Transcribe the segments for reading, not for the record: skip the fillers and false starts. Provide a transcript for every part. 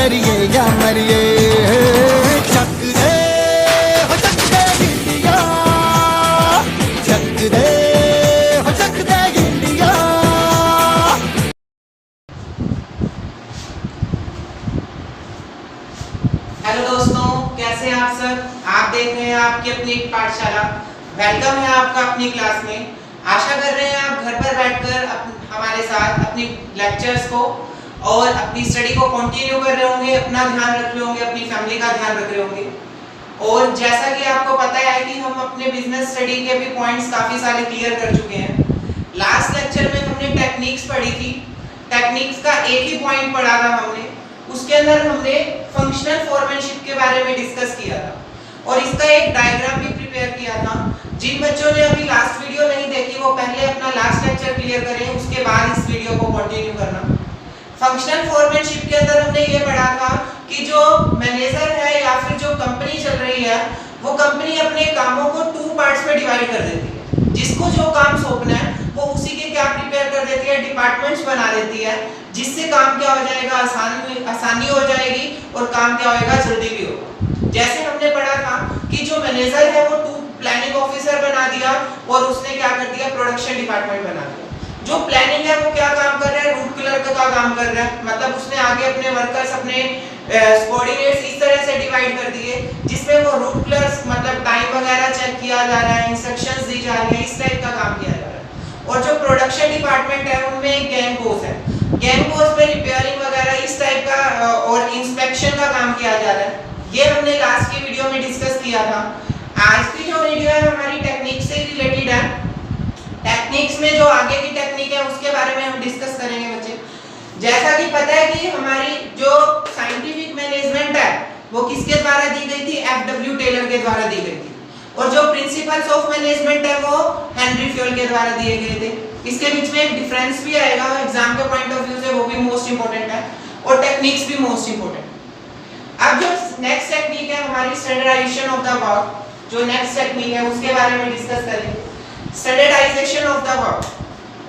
करिए या मरिए, चक दे हो चक दे इंडिया, चक दे हो चक दे इंडिया। हेलो दोस्तों, कैसे हैं आप सब। आप देख रहे हैं आपकी अपनी एक पाठशाला। वेलकम है आपका अपनी क्लास में। आशा कर रहे हैं आप घर पर बैठकर हमारे साथ अपनी लेक्चर्स को और अपनी स्टडी को कंटिन्यू कर रहे होंगे, अपना ध्यान रख रहे होंगे, अपनी फैमिली का ध्यान रख रहे होंगे। और जैसा कि आपको पता है कि हम अपने बिजनेस स्टडी के भी पॉइंट्स काफ़ी सारे क्लियर कर चुके हैं। लास्ट लेक्चर में हमने टेक्निक्स पढ़ी थी। टेक्निक्स का एक ही पॉइंट पढ़ा था हमने, उसके अंदर हमने फंक्शनल फोरमैनशिप के बारे में डिस्कस किया था और इसका एक डायग्राम भी प्रिपेयर किया था। जिन बच्चों ने अभी लास्ट वीडियो नहीं देखी वो पहले अपना लास्ट लेक्चर क्लियर करें, उसके बाद इस वीडियो को कंटिन्यू करना। फंक्शनल फोरमैनशिप के अंदर हमने ये पढ़ा था कि जो मैनेजर है या फिर जो कंपनी चल रही है वो कंपनी अपने कामों को 2 पार्ट्स में डिवाइड कर देती है। जिसको जो काम सौंपना है वो उसी के क्या प्रिपेयर कर देती है, डिपार्टमेंट्स बना देती है, जिससे काम क्या हो जाएगा, आसानी हो जाएगी और काम क्या होएगा, जल्दी भी होगा। जैसे हमने पढ़ा था कि जो मैनेजर है वो 2 प्लानिंग ऑफिसर बना दिया और उसने क्या कर दिया, प्रोडक्शन डिपार्टमेंट बना दिया। जो प्लानिंग है वो क्या काम कर रहा है, रूट क्लर्क का काम कर रहा है। मतलब उसने आगे अपने वर्कर्स, अपने कोऑर्डिनेट्स इस तरह से डिवाइड कर दिए जिसमें वो रूट क्लर्क मतलब टाइम वगैरह चेक किया जा रहा है, इंस्ट्रक्शंस दी जा रही है, इस टाइप का काम किया जा रहा है। और जो प्रोडक्शन डिपार्टमेंट है उनमें एक गैंग फोर्स है, गैंग फोर्स पे रिपेयरिंग वगैरह इस टाइप का और इंस्पेक्शन का काम किया जा रहा है। ये हमने लास्ट की वीडियो में डिस्कस किया था। आज की जो वीडियो है हमारी टेक्निक से रिलेटेड है। टेक्निक्स में जो आगे की टेक्निक है उसके बारे में हम डिस्कस करेंगे बच्चे। जैसा कि पता है कि हमारी जो साइंटिफिक मैनेजमेंट है वो किसके द्वारा दी गई थी, एफडब्ल्यू टेलर के द्वारा दी गई थी। और जो प्रिंसिपल्स ऑफ मैनेजमेंट है वो हेनरी फ्यूल के द्वारा दिए गए थे। इसके बीच में एक डिफरेंस भी आएगा एग्जाम के पॉइंट ऑफ व्यू से, वो भी मोस्ट इंपोर्टेंट है और टेक्निक्स भी मोस्ट इंपोर्टेंट। अब जो नेक्स्ट टेक्निक है हमारी स्टैंडर्डाइजेशन ऑफ द वर्क, जो नेक्स्ट टेक्निक है उसके बारे में डिस्कस करेंगे। Standardization of the work.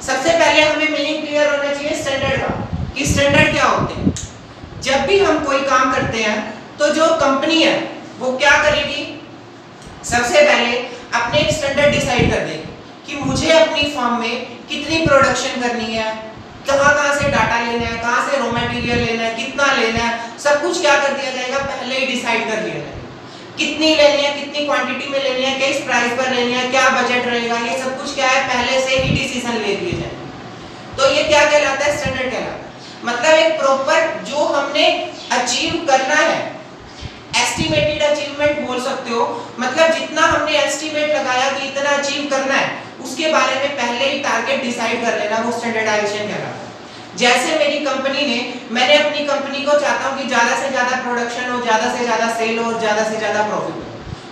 सबसे पहले हमें मीनिंग क्लियर होना चाहिए स्टैंडर्ड का, कि स्टैंडर्ड क्या होते हैं। जब भी हम कोई काम करते हैं तो जो कंपनी है वो क्या करेगी, सबसे पहले अपने एक स्टैंडर्ड डिसाइड कर देगी कि मुझे अपनी फर्म में कितनी प्रोडक्शन करनी है, कहाँ से डाटा लेना है, कहाँ से रॉ मटेरियल लेना है, कितना लेना है, सब कुछ क्या कर दिया जाएगा, पहले ही डिसाइड कर लिया जाएगा। कितनी लेनी है, कितनी क्वांटिटी में लेनी है, किस प्राइस पर लेनी है, क्या बजट रहेगा, ये सब कुछ क्या है पहले से ही डिसीजन ले लिए जाए। तो ये क्या कहलाता है, स्टैंडर्ड कहलाता है। मतलब एक प्रॉपर जो हमने अचीव करना है, एस्टिमेटेड अचीवमेंट बोल सकते हो, मतलब जितना हमने एस्टिमेट लगाया कि इतना अचीव करना है उसके बारे में पहले ही टारगेट डिसाइड कर लेना, वो स्टैंडर्डाइजेशन कहलाता है। जैसे मेरी कंपनी ने, मैंने अपनी कंपनी को चाहता हूं कि ज्यादा से ज्यादा प्रोडक्शन हो, ज्यादा से ज्यादा सेल हो और ज्यादा से ज्यादा प्रॉफिट हो,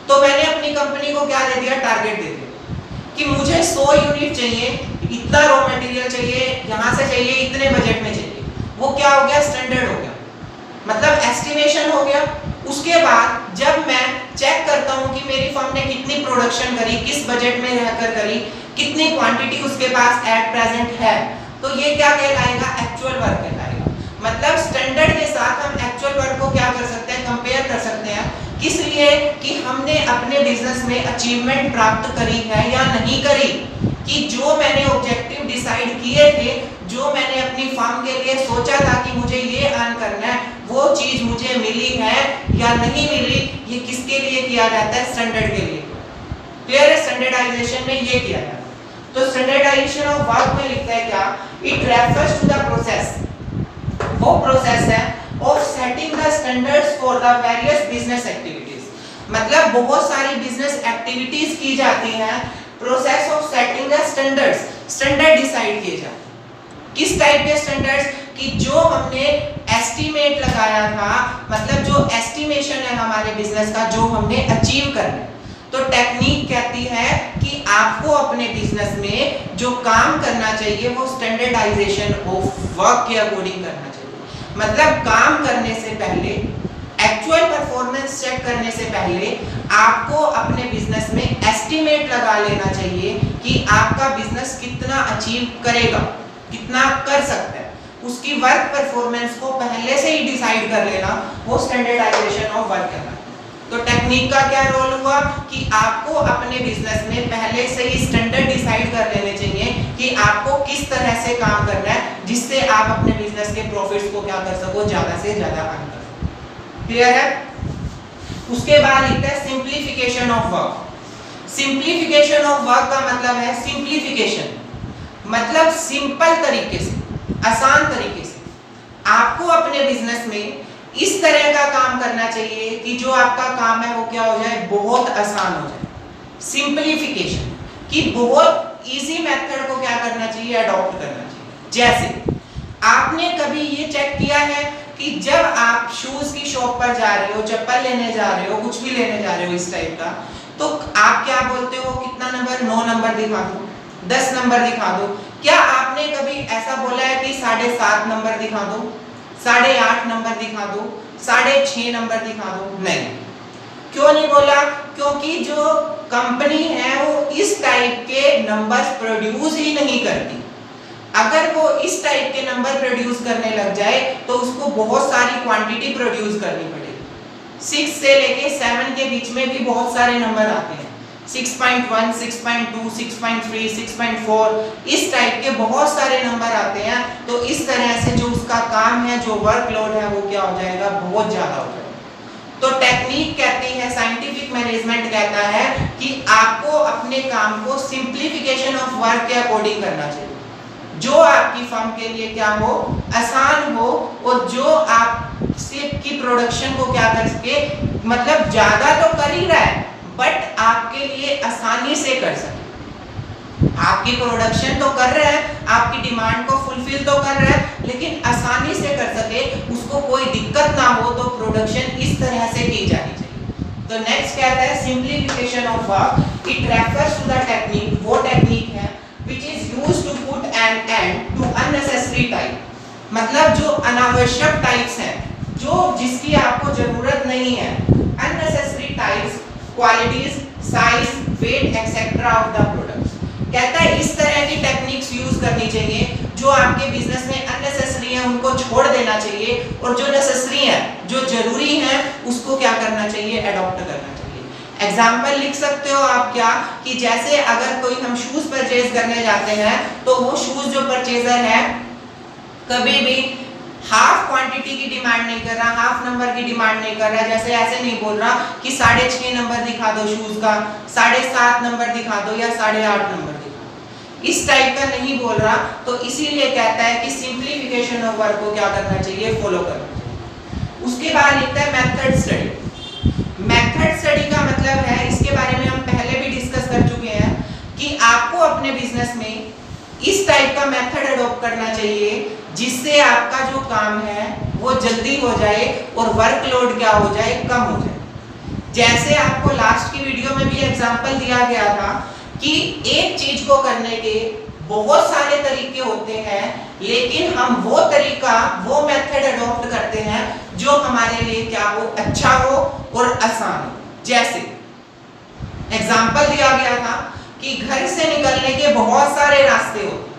तो मैंने अपनी कंपनी को क्या दे दिया, टारगेट दे दिया कि मुझे 100 यूनिट चाहिए, इतना रॉ मटेरियल चाहिए, यहां से चाहिए, इतने बजट में चाहिए। वो क्या हो गया, स्टैंडर्ड हो गया, मतलब एस्टिमेशन हो गया। उसके बाद जब मैं चेक करता हूं कि मेरी फर्म ने कितनी प्रोडक्शन करी, किस बजट में रहकर करी, कितनी क्वांटिटी उसके पास एट प्रेजेंट है, तो ये क्या कहलाएगा, एक्चुअल वर्क कहलाएगा। मतलब स्टैंडर्ड के साथ हम एक्चुअल वर्क को क्या कर सकते हैं, कंपेयर कर सकते हैं। किस लिए, कि हमने अपने बिजनेस में अचीवमेंट प्राप्त करी है या नहीं करी, कि जो मैंने ऑब्जेक्टिव डिसाइड किए थे, जो मैंने अपनी फर्म के लिए सोचा था कि मुझे ये अर्न करना है, वो चीज मुझे मिली है या नहीं मिली, ये किसके लिए किया जाता है, स्टैंडर्ड के लिए। क्लियर है, स्टैंडर्डाइजेशन में ये किया जाता है। तो स्टैंडर्डाइजेशन ऑफ वर्क में लिखता है क्या, it refers to the process, वो प्रोसेस है of setting the standards for the various business activities. मतलब बहुत सारी बिजनेस एक्टिविटीज की जाती हैं, process of setting the standards, standard decide किए जाते हैं। किस टाइप के स्टैंडर्ड्स, कि जो हमने एस्टीमेट लगाया था, मतलब जो एस्टिमेशन है हमारे बिजनेस का, जो हमने अचीव करना है। तो टेक्निक कहती है कि आपको अपने बिजनेस में जो काम करना चाहिए वो स्टैंडर्डाइजेशन ऑफ वर्क के अकॉर्डिंग करना चाहिए। मतलब काम करने से पहले, एक्चुअल परफॉर्मेंस चेक करने से पहले आपको अपने बिजनेस में एस्टिमेट लगा लेना चाहिए कि आपका बिजनेस कितना अचीव करेगा, कितना कर सकता है। उसकी वर्क परफॉर्मेंस को पहले से ही डिसाइड डिसाइड कर लेना, वो स्टैंडर्डाइजेशन ऑफ वर्क कहलाता है। तो टेक्निक का क्या रोल हुआ कि आपको अपने बिजनेस में पहले से ही स्टैंडर्ड डिसाइड कर लेने चाहिए कि आपको किस तरह से काम करना है, जिससे आप अपने बिजनेस के प्रॉफिट्स को क्या कर सको, ज्यादा से ज्यादा अर्न कर सको। क्लियर है? उसके बाद लिखते हैं simplification of work. Simplification of work का मतलब है सिंप्लीफिकेशन मतलब सिंपल तरीके से, आसान तरीके से आपको अपने बिजनेस में इस तरह का काम करना चाहिए कि जो आपका काम है वो क्या हो जाए, बहुत आसान हो जाए। सिंप्लीफिकेशन कि बहुत इजी मेथड को क्या करना चाहिए, अडॉप्ट करना चाहिए। जैसे आपने कभी ये चेक किया है कि जब आप शूज की शॉप पर जा रहे हो, चप्पल लेने जा रहे हो, कुछ भी लेने जा रहे हो इस टाइप का, तो आप क्या बोलते हो, कितना नंबर, 9 नंबर दिखा दो, 10 नंबर दिखा दो। क्या आपने कभी ऐसा बोला है कि 7.5 नंबर दिखा दो, 8.5 नंबर दिखा दो, 6.5 नंबर दिखा दो? नहीं। क्यों नहीं बोला? क्योंकि जो कंपनी है वो इस टाइप के नंबर्स प्रोड्यूस ही नहीं करती। अगर वो इस टाइप के नंबर प्रोड्यूस करने लग जाए तो उसको बहुत सारी क्वांटिटी प्रोड्यूस करनी पड़ेगी। 6 से लेके 7 के बीच में भी बहुत सारे नंबर आते हैं, 6.1, 6.2, 6.3, 6.4, इस टाइप के बहुत सारे नंबर आते हैं। तो इस तरह से जो उसका काम है, जो वर्कलोड है, वो क्या हो जाएगा, बहुत ज्यादा हो जाएगा। तो टेक्निक कहती है, साइंटिफिक मैनेजमेंट कहता है कि आपको अपने काम को सिंप्लीफिकेशन ऑफ वर्क के अकॉर्डिंग करना चाहिए, जो आपकी फर्म के लिए क्या हो, आसान हो, और जो आप की प्रोडक्शन को क्या कर सके, मतलब ज्यादा तो कर ही रहा है बट आपके लिए आसानी से कर सके। आपकी प्रोडक्शन तो कर रहा है, आपकी डिमांड को फुलफिल तो कर रहा है, लेकिन आसानी से कर सके, उसको कोई दिक्कत ना हो, तो प्रोडक्शन इस तरह से की जानी चाहिए। तो नेक्स्ट कहता है simplification of work. It refers to the technique, वो टेक्निक है which is used to put an end to unnecessary type, मतलब जो अनावश्यक टाइप्स हैं, जो जिसकी आपको जरूरत नहीं है, unnecessary types, qualities, size, weight, etc. of the products। कहता है इस तरह की टेक्निक्स यूज करनी चाहिए, जो आपके बिजनेस में अननेसेसरी है उनको छोड़ देना चाहिए, और जो नेसेसरी है, जो जरूरी है, उसको क्या करना चाहिए, अडॉप्ट करना चाहिए। एग्जाम्पल लिख सकते हो आप क्या, कि जैसे अगर कोई हम शूज परचेज करने जाते हैं, तो वो शूज जो परचेजर है कभी भी हाफ क्वांटिटी की डिमांड नहीं कर रहा, हाफ नंबर की डिमांड नहीं कर रहा, जैसे ऐसे नहीं बोल रहा कि 6.5 नंबर दिखा दो शूज का, 7.5 नंबर दिखा दो, या 8.5 नंबर दिखा दो, इस टाइप का नहीं बोल रहा। तो इसीलिए कहता है कि सिंप्लीफिकेशन ऑफ वर्क को क्या करना चाहिए, फॉलो करना चाहिए। उसके बाद लिखता है मेथड स्टडी। मेथड स्टडी का मतलब है, इसके बारे में हम पहले भी डिस्कस कर चुके हैं, कि आपको अपने बिजनेस में इस टाइप का मेथड अडॉप्ट करना चाहिए, जिससे आपका जो काम है वो जल्दी हो जाए और वर्कलोड क्या हो जाए, कम हो जाए। जैसे आपको लास्ट की वीडियो में भी एग्जांपल दिया गया था कि एक चीज को करने के बहुत सारे तरीके होते हैं, लेकिन हम वो तरीका, वो मेथड अडॉप्ट करते हैं जो हमारे लिए क्या हो, अच्छा हो और आसान हो। जैसे एग्जांपल दिया गया था कि घर से निकलने के बहुत सारे रास्ते होते हैं।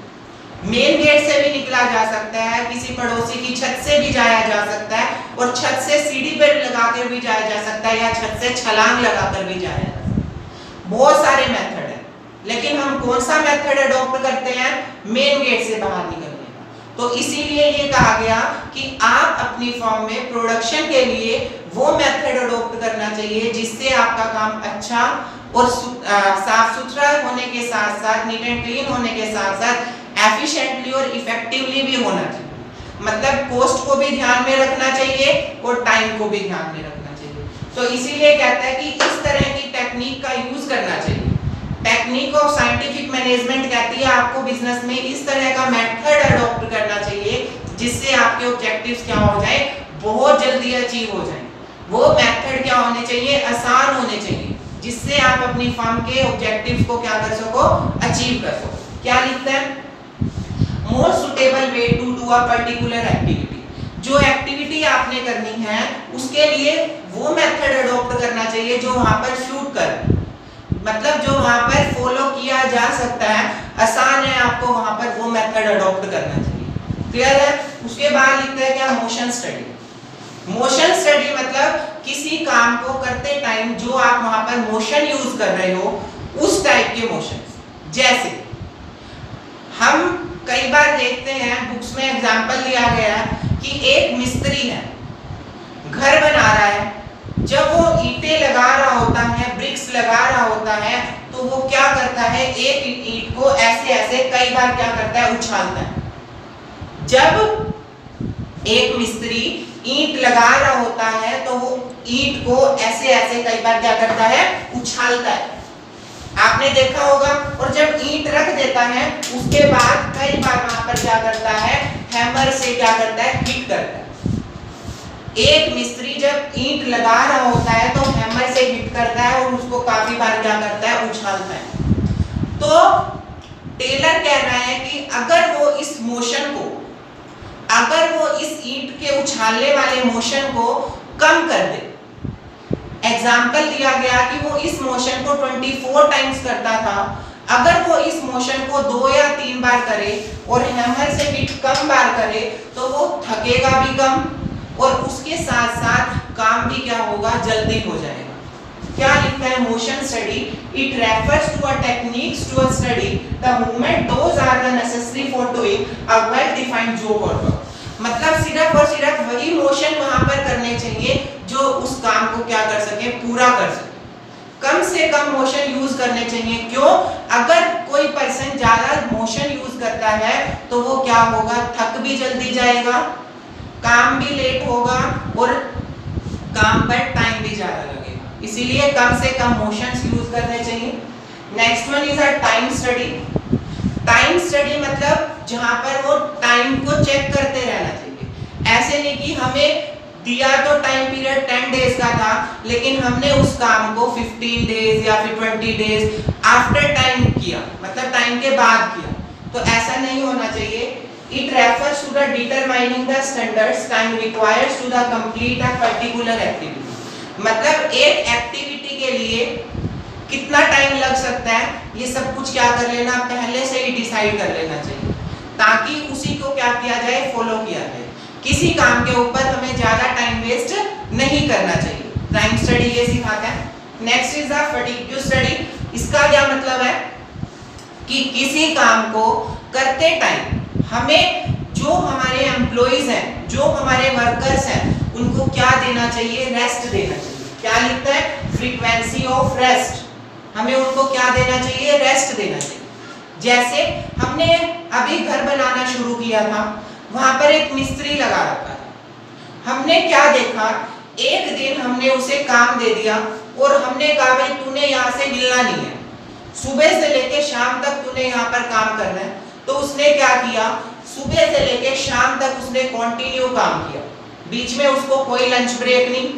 मेन गेट से भी निकला जा सकता है, किसी पड़ोसी की छत से भी जाया जा सकता है, और छत से सीढ़ी पर लगाकर भी जाया जा सकता है, या छत से छलांग लगाकर भी जाया जा सकता है। बहुत सारे मेथड हैं, लेकिन हम कौन सा मेथड अडॉप्ट करते हैं, मेन गेट से बाहर निकलने का। तो इसीलिए ये कहा गया कि आप अपनी फर्म में प्रोडक्शन के लिए वो मेथड अडॉप्ट करना चाहिए, जिससे आपका काम अच्छा और साफ सुथरा होने के साथ साथ, नीट एंड क्लीन होने के साथ साथ एफिशिएंटली और इफेक्टिवली भी होना चाहिए। मतलब कॉस्ट को भी ध्यान में रखना चाहिए और टाइम को भी ध्यान में रखना चाहिए। तो इसीलिए कहता है कि इस तरह की टेक्निक का यूज करना चाहिए। टेक्निक ऑफ साइंटिफिक मैनेजमेंट कहती है आपको बिजनेस में इस तरह का मेथड अडॉप्ट करना चाहिए, जिससे आपके ऑब्जेक्टिव्स क्या हो जाए, बहुत जल्दी अचीव हो जाए। वो मेथड क्या होने चाहिए, आसान होने चाहिए, जिससे आप अपनी फर्म के ऑब्जेक्टिव्स को क्या कर सको, अचीव कर सको। क्या लिखता है, more suitable way to do a particular activity. जो एक्टिविटी आपने करनी है उसके लिए वो मेथड अडॉप्ट करना चाहिए जो वहां पर शूट कर, मतलब जो वहां पर फॉलो किया जा सकता है, आसान है, आपको वहां पर वो मेथड अडॉप्ट करना चाहिए। क्लियर है? उसके बाद लिखते हैं क्या, मोशन स्टडी। मोशन स्टडी मतलब किसी काम को करते टाइम जो आप वहां पर मोशन यूज कर रहे हो उस टाइप के मोशन। जैसे हम कई बार देखते हैं बुक्स में एग्जांपल दिया गया है कि एक मिस्त्री है, घर बना रहा है, जब वो ईंटें लगा रहा होता है, ब्रिक्स लगा रहा होता है, तो वो क्या करता है, एक ईंट को ऐसे ऐसे कई बार क्या करता है, उछालता है। जब एक मिस्त्री ईंट लगा रहा होता है तो वो ईंट को ऐसे ऐसे कई बार क्या करता है, उछालता है, आपने देखा होगा। और जब ईंट रख देता है उसके बाद कई बार वहां पर क्या करता है, हैमर से क्या करता है, हिट करता है। एक मिस्त्री जब ईंट लगा रहा होता है तो हैमर से हिट करता है और उसको काफी बार क्या करता है, उछालता है। तो टेलर कह रहा है कि अगर वो इस मोशन को, अगर वो इस ईंट के उछालने वाले मोशन को कम कर दे, एग्जाम्पल दिया गया कि वो इस मोशन को 24 टाइम्स करता था, अगर वो इस मोशन को 2 या 3 बार करे और हैमर से हिट कम बार करे तो वो थकेगा भी कम और उसके साथ साथ काम भी क्या होगा, जल्दी हो जाएगा। क्या लिखता है motion study, it refers to a techniques to study the movement those are the necessary for doing a well defined job और वर्क। मतलब सिर्फ और सिर्फ वही मोशन वहां पर करने चाहिए जो उस काम को क्या कर सके, पूरा कर सके। कम से कम मोशन यूज करने चाहिए। क्यों? अगर कोई पर्सन ज्यादा मोशन यूज करता है तो वो क्या होगा, थक भी जल्दी जाएगा, काम भी लेट होगा और काम पर टाइम भी ज्यादा लगेगा। इसीलिए कम से कम मोशंस यूज करने चाहिए। Next one is a time study. Time study मतलब जहां पर वो टाइम को चेक करते रहना चाहिए। ऐसे नहीं कि हमें दिया तो टाइम पीरियड 10 डेज का था लेकिन हमने उस काम को 15 डेज या फिर 20 डेज आफ्टर टाइम किया, मतलब टाइम के बाद किया, तो ऐसा नहीं होना चाहिए। It refers to the determining the standards time required to the complete a particular activity। मतलब एक एक्टिविटी के लिए कितना टाइम लग सकता है, ये सब कुछ क्या कर लेना, पहले से ही डिसाइड कर लेना चाहिए ताकि उसी को क्या किया जाए, फॉलो किया जाए। किसी काम के ऊपर हमें ज्यादा टाइम वेस्ट नहीं करना चाहिए। टाइम स्टडी ये सिखाता है। Next is the fatigue study. इसका क्या मतलब है कि किसी काम को करते टाइम हमें जो हमारे एम्प्लॉइज हैं, जो हमारे वर्कर्स हैं, उनको क्या देना चाहिए, रेस्ट देना चाहिए। क्या लिखता है, फ्रीक्वेंसी ऑफ रेस्ट, हमें उनको क्या देना चाहिए, रेस्ट देना चाहिए। जैसे हमने अभी घर बनाना शुरू किया था, वहां पर एक मिस्त्री लगा रखा था, हमने क्या देखा, एक दिन हमने उसे काम दे दिया और हमने कहा भाई तूने यहाँ से हिलना नहीं है, सुबह से लेके शाम तक तूने यहाँ पर काम करना है। तो उसने क्या किया, सुबह से लेके शाम तक उसने कंटिन्यू काम किया, बीच में उसको कोई लंच ब्रेक नहीं,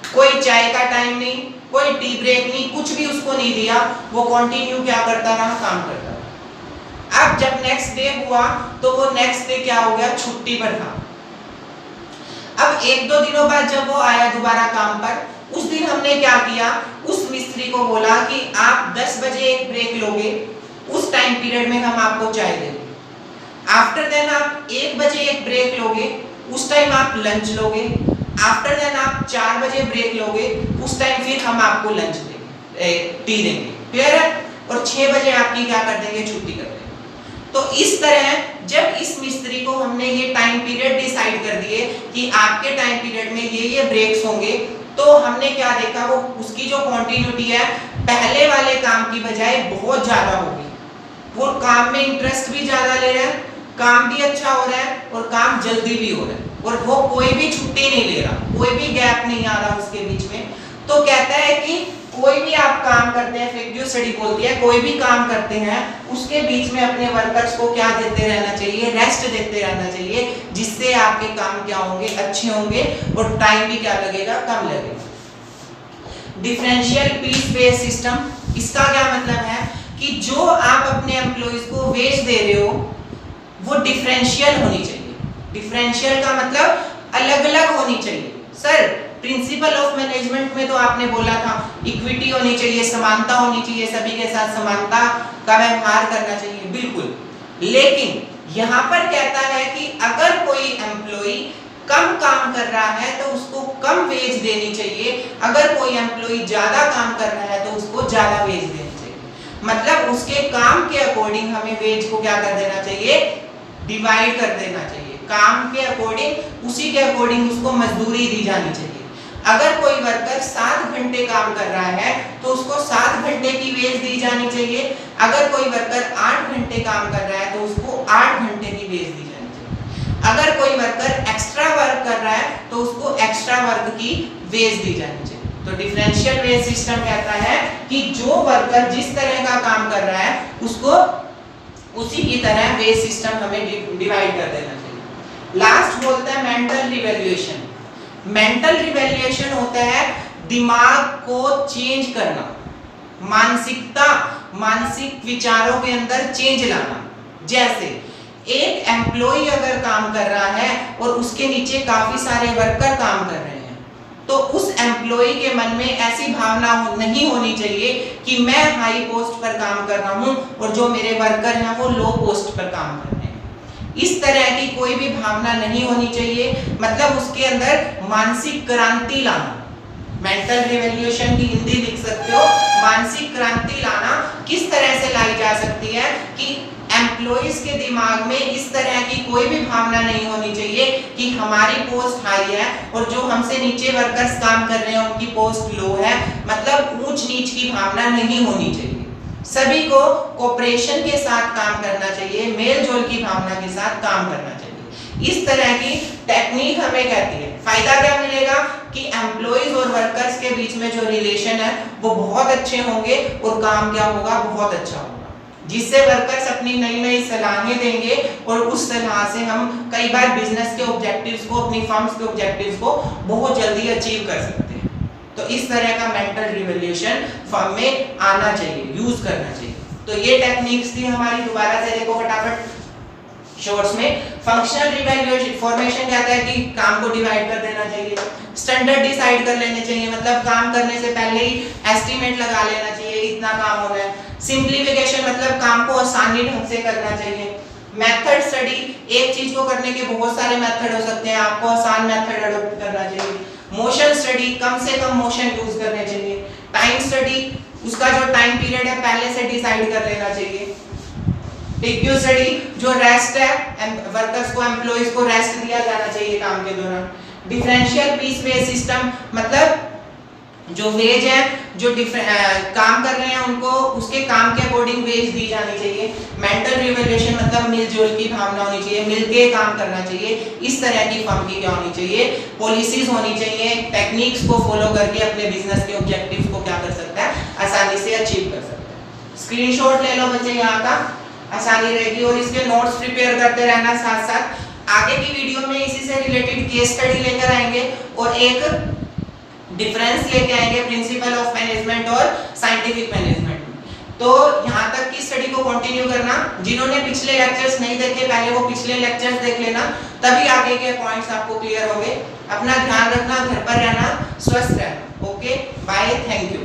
कोई चाय का टाइम नहीं, कोई टी ब्रेक नहीं, कुछ भी उसको नहीं दिया, वो कंटिन्यू क्या करता रहा, काम करता रहा। अब जब नेक्स्ट डे हुआ तो वो नेक्स्ट डे क्या हो गया, छुट्टी पर था। अब 1-2 दिनों बाद जब वो आया दोबारा काम पर, उस दिन हमने क्या किया, उस मिस्त्री को बोला कि आप 10 बजे एक ब्रेक लोगे, उस टाइम पीरियड में हम आपको चाय देंगे। आफ्टर देन आप 1 बजे एक ब्रेक लोगे, उस टाइम आप लंच लोगे। आफ्टर देन आप 4 बजे ब्रेक लोगे, उस टाइम फिर हम आपको लंच देंगे, टी देंगे, क्लियर है। और 6 बजे आपकी क्या कर देंगे, छुट्टी कर देंगे। तो इस तरह जब इस मिस्त्री को हमने ये टाइम पीरियड डिसाइड कर दिए कि आपके टाइम पीरियड में ये ब्रेक्स होंगे, तो हमने क्या देखा, वो उसकी जो कंटिन्यूटी है पहले वाले काम की बजाय बहुत ज्यादा होगी। वो काम में इंटरेस्ट भी ज्यादा ले रहा है, काम भी अच्छा हो रहा है और काम जल्दी भी हो रहा है, और वो कोई भी छुट्टी नहीं ले रहा, कोई भी गैप नहीं आ रहा उसके बीच में। तो कहता है कि कोई भी आप काम करते हैं, इफेक्टिव स्टडी बोलती है कोई भी काम करते हैं उसके बीच में अपने वर्कर्स को क्या देते रहना चाहिए, रेस्ट देते रहना चाहिए, जिससे आपके काम क्या होंगे, अच्छे होंगे और टाइम भी क्या लगेगा, कम लगेगा। डिफरेंशियल पीस बेस सिस्टम, इसका क्या मतलब है कि जो आप अपने एम्प्लॉइज को वेज दे रहे हो वो डिफरेंशियल होनी चाहिए। डिफरेंशियल का मतलब अलग अलग होनी चाहिए। सर प्रिंसिपल ऑफ मैनेजमेंट में तो आपने बोला था इक्विटी होनी चाहिए, समानता होनी चाहिए, सभी के साथ समानता का व्यवहार करना चाहिए, बिल्कुल। लेकिन यहाँ पर कहता है कि अगर कोई एम्प्लॉई कम काम कर रहा है तो उसको कम वेज देनी चाहिए, अगर कोई एम्प्लॉय ज्यादा काम कर रहा है तो उसको ज्यादा वेज देनी चाहिए। मतलब उसके काम के अकॉर्डिंग हमें वेज को क्या कर देना चाहिए, डिवाइड कर देना चाहिए। काम के अकॉर्डिंग, उसी के अकॉर्डिंग उसको मजदूरी दी जानी चाहिए। अगर कोई वर्कर 7 घंटे काम कर रहा है तो उसको 7 घंटे की वेज दी जानी चाहिए। अगर कोई वर्कर 8 घंटे काम कर रहा है तो उसको 8 घंटे की वेज दी जानी चाहिए। अगर कोई वर्कर एक्स्ट्रा वर्क कर रहा है तो उसको एक्स्ट्रा वर्क की वेज दी जानी चाहिए। तो डिफरेंशियल वेज सिस्टम कहता है कि जो वर्कर जिस तरह का काम कर रहा है उसको उसी की तरह वेज सिस्टम हमें डिवाइड कर देना चाहिए। लास्ट बोलता है मेंटल रिवैल्यूएशन। मेंटल रिवैल्यूएशन होता है दिमाग को चेंज करना, मानसिकता, मानसिक विचारों के अंदर चेंज लाना। जैसे एक एम्प्लॉय अगर काम कर रहा है और उसके नीचे काफी सारे वर्कर काम कर रहे हैं, तो उस एम्प्लॉय के मन में ऐसी भावना नहीं होनी चाहिए कि मैं हाई पोस्ट पर काम कर रहा हूं और जो मेरे वर्कर हैं वो लो पोस्ट पर काम कर रहे हैं। इस तरह की कोई भी भावना नहीं होनी चाहिए। मतलब उसके अंदर मानसिक क्रांति लाना। मेंटल रिवॉल्यूशन की हिंदी लिख सकते हो, मानसिक क्रांति लाना किस तरह से लाई जा सकती है कि एम्प्लॉइज के दिमाग में इस तरह की कोई भी भावना नहीं होनी चाहिए कि हमारी पोस्ट हाई है और जो हमसे नीचे वर्कर्स काम कर रहे हैं उनकी पोस्ट लो है। मतलब ऊंच नीच की भावना नहीं होनी चाहिए। सभी को कोऑपरेशन के साथ काम करना चाहिए, मेल जोल की भावना के साथ काम करना चाहिए। इस तरह की टेक्निक हमें कहती है। फायदा क्या मिलेगा कि एम्प्लॉइज और वर्कर्स के बीच में जो रिलेशन है वो बहुत अच्छे होंगे और काम क्या होगा, बहुत अच्छा होगा, जिससे वर्कर्स अपनी नई नई सलाहें देंगे और उस सलाह से हम कई बार बिजनेस के ऑब्जेक्टिव्स को, अपनी फर्म्स के ऑब्जेक्टिव्स को बहुत जल्दी अचीव कर सकते हैं। तो इस तरह का मेंटल रिवॉल्यूशन फर्म में आना चाहिए, यूज करना चाहिए। तो ये टेक्निक्स थी हमारी। दोबारा से देखो फटाफट शॉर्ट्स में। फंक्शनल रिवैल्यूएशन फॉर्मेशन कहता है कि काम को डिवाइड कर देना चाहिए। स्टैंडर्ड डिसाइड कर लेने चाहिए, मतलब काम करने से पहले ही एस्टीमेट लगा लेना चाहिए इतना काम होना है। सिंप्लीफिकेशन मतलब काम को आसानी ढंग से करना चाहिए। मेथड स्टडी, एक चीज को करने के बहुत सारे मेथड हो सकते हैं, आपको आसान मेथड अडॉप्ट करना चाहिए। मोशन स्टडी, कम से कम मोशन यूज करने चाहिए। टाइम स्टडी, उसका जो टाइम पीरियड है पहले से डिसाइड कर लेना चाहिए। PQ स्टडी, जो रेस्ट है, वर्कर्स को, एम्प्लॉइज को रेस्ट दिया जाना चाहिए काम के दौरान। डिफरेंशियल पीस वेज सिस्टम, मतलब जो वेज है, जो काम कर रहे हैं उनको उसके काम के अकॉर्डिंग वेज दी जानी चाहिए। मेंटल रिवॉल्यूशन मतलब मिलजुल की भावना होनी चाहिए, मिलके काम करना चाहिए। इस तरह की फर्म की क्या होनी चाहिए, पॉलिसीज होनी चाहिए। टेक्निक्स को फॉलो करके अपने बिजनेस के ऑब्जेक्टिव्स को क्या कर सकता है, आसानी से अचीव कर सकता है। स्क्रीनशॉट ले लो बच्चे यहाँ का, आसानी रहेगी। और इसके नोट्स प्रिपेयर करते रहना साथ साथ। आगे की वीडियो में इसी से रिलेटेड केस स्टडी लेकर आएंगे और एक डिफरेंस लेके आएंगे प्रिंसिपल ऑफ मैनेजमेंट और साइंटिफिक मैनेजमेंट। तो यहाँ तक की स्टडी को कंटिन्यू करना। जिन्होंने पिछले लेक्चर्स नहीं देखे पहले वो पिछले लेक्चर्स देख लेना, तभी आगे के पॉइंट्स आपको क्लियर होंगे। अपना ध्यान रखना, घर पर रहना, स्वस्थ रहना। Okay, bye, thank you.